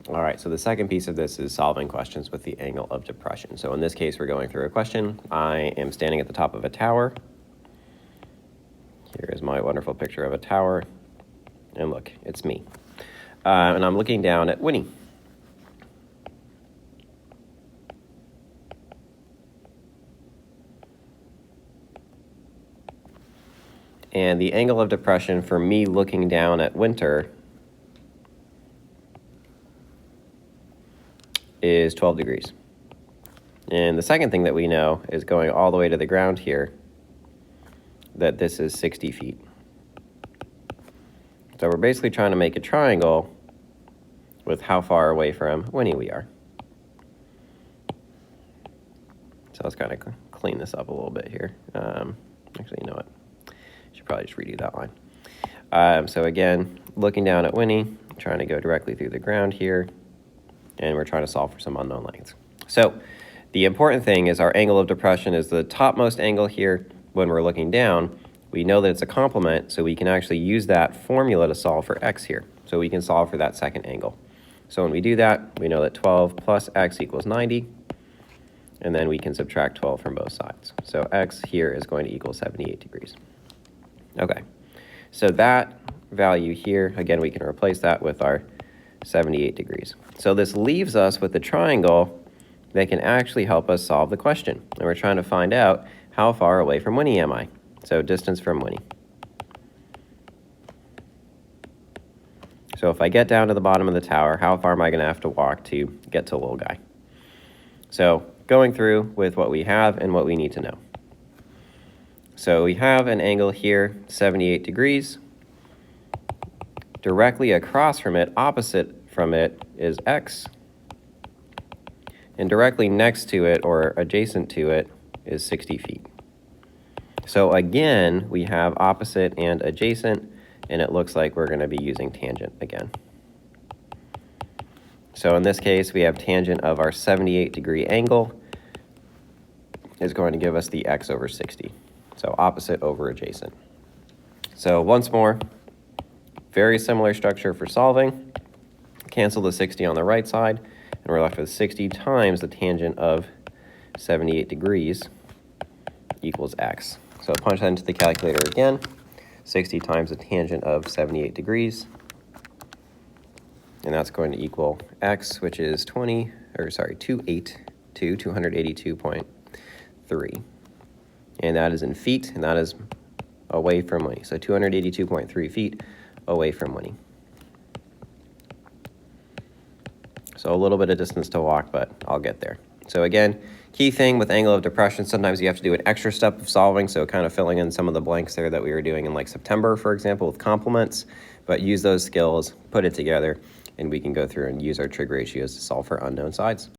All right, so the second piece of this is solving questions with the angle of depression. So in this case, we're going through a question. I am standing at the top of a tower. Here is my wonderful picture of a tower. And look, it's me. And I'm looking down at Winnie. And the angle of depression for me looking down at Winter is 12 degrees. And the second thing that we know is going all the way to the ground here, that this is 60 feet. So we're basically trying to make a triangle with how far away from Winnie we are. So let's kind of clean this up a little bit here. Actually, you know what? I should probably just redo that line. So again, looking down at Winnie, trying to go directly through the ground here, and we're trying to solve for some unknown lengths. So the important thing is our angle of depression is the topmost angle here. When we're looking down, we know that it's a complement, so we can actually use that formula to solve for x here. So we can solve for that second angle. So when we do that, we know that 12 plus x equals 90, and then we can subtract 12 from both sides. So x here is going to equal 78 degrees. Okay, so that value here, again, we can replace that with our 78 degrees. So this leaves us with a triangle that can actually help us solve the question. And we're trying to find out how far away from Winnie am I? So distance from Winnie. So if I get down to the bottom of the tower, how far am I going to have to walk to get to little guy? So going through with what we have and what we need to know. So we have an angle here, 78 degrees. Directly across from it, opposite from it, is x. And directly next to it, or adjacent to it, is 60 feet. So again, we have opposite and adjacent, and it looks like we're going to be using tangent again. So in this case, we have tangent of our 78-degree angle is going to give us the x over 60. So opposite over adjacent. So once more, very similar structure for solving. Cancel the 60 on the right side, and we're left with 60 times the tangent of 78 degrees equals x. So punch that into the calculator again. 60 times the tangent of 78 degrees. And that's going to equal x, which is 282.3. And that is in feet, and that is away from Winnie. So 282.3 feet away from Winnie. So a little bit of distance to walk, but I'll get there. So again, key thing with angle of depression, sometimes you have to do an extra step of solving, so kind of filling in some of the blanks there that we were doing in like September, for example, with complements, but use those skills, put it together, and we can go through and use our trig ratios to solve for unknown sides.